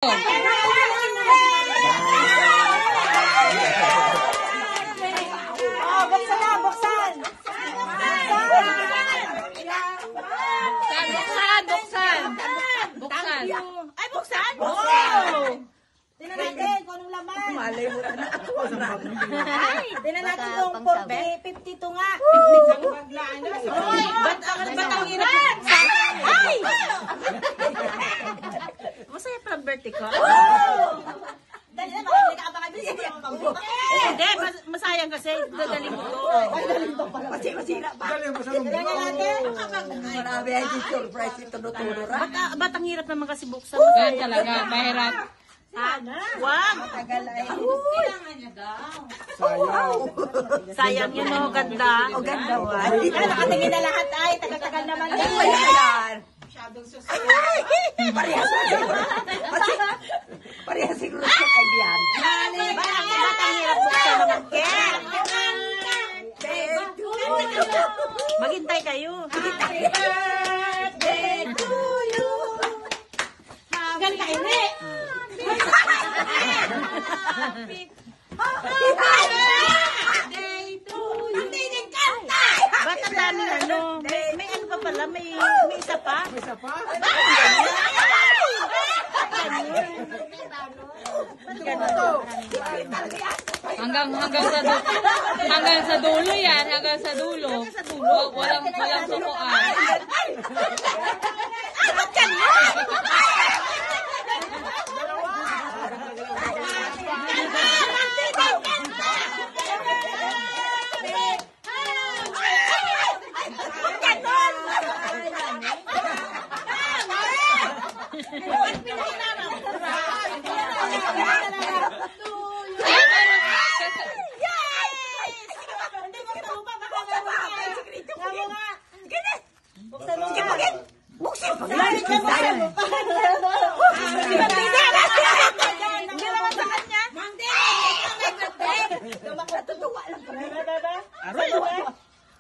Tingnan natin kung anong laman. Malay mo na ako. Tingnan natin kung 52 nga. 50 ba't ang hirap? Ay! Masaya pa ang birthday ko. Dali na, hindi, masayang kasi. Dadaling mo to. Masira pa. Tingnan natin. Marami ay surprise ito nutunura. Ba't ang hirap naman kasi buksan? Yan talaga, mahirap. Wag! Matagal ay. Kailangan niya daw. Sayang yun, o. Ganda. O ganda ba? Nakatingin na lahat ay. Tagal-tagal naman yun. Ayan. Masyadong susunod. Parehas siguro sa kaibigan. Ba't ang hirap buksan naman, Ken? Maghintay kayo. Happy birthday to you. Ganda ini. Happy birthday to you. Hindi niya kanta. Ba't ang dami ano? May ano pa pala? May isa pa? May isa pa? Hanggang sa dulo yan, hanggang sa dulo. Walang sukuan.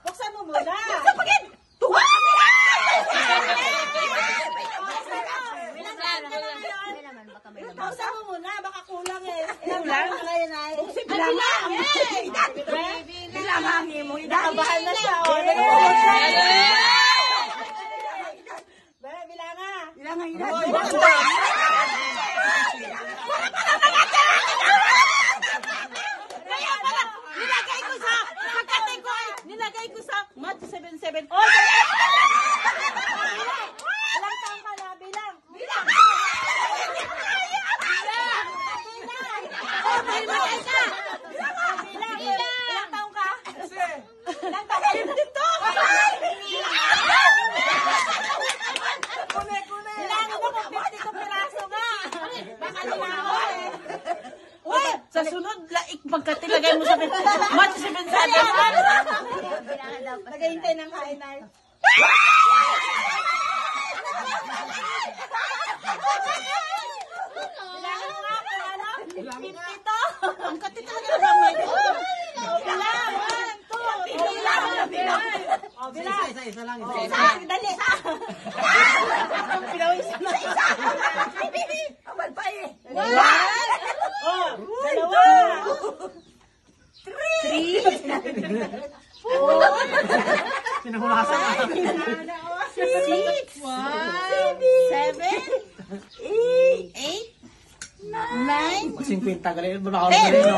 Buksan mo muna. Buksan mo muna, baka kulang eh. Ilang lang na yun ay. Bilangan mo. Nakabahan na siya. Bilangan. Nilagay ko sa Match 77. Oh! Ilang taong ka na? Bilang. Bilang. Ilang taong ka? Ilang taong ka? Dito! Bilangan mo kung 50 piraso nga. Baka nilangan eh. Uy! Sa sunod, pagkatilagay mo sa Match 77. Naghihintay ng kain ay. Bilangan mo nga kung ano? 50 to. Ang kati talaga ng ramay ko. Bilang. 1, 2, 3. Bilang. Isa lang. Dali. Pinawisan na. Amal pa eh. 1. Dalawa. 3. 4. Pinahunasan ka. 6. 7. 8. 9. 50 ka rin. Baka ako rin, no?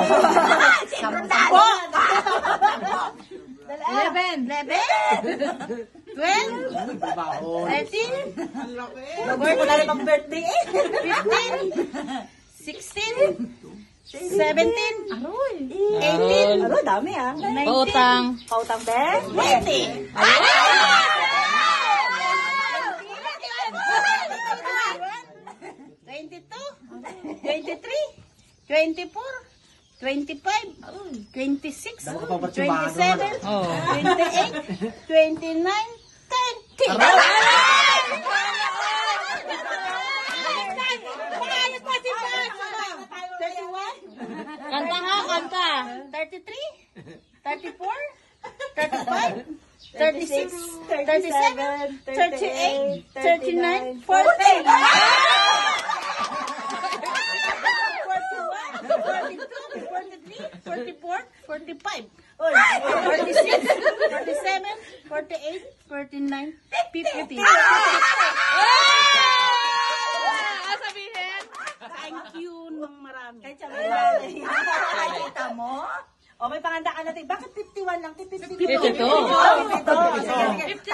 11. 12. Trabaho. 13. Nagawin ko na rin pang-birthday eh. 15. 16. 17. Aroy. 18. Aroy, dami ah. 19. Pautang. Pautang, be? 20. 23, 24, 25, 26, 27, 28, 29, 30. Kanta ha, kanta. 33, 34, 35, 36, 37, 38, 39, 40. 44, 45. Oy, 46, 47, 48, 49, 50. Ano sabihin? Thank you ng marami. Kahit sa mga nakakita mo. O may pangandaan natin. Bakit 51 lang? 52. 52. Oh, ito. Sige, sige.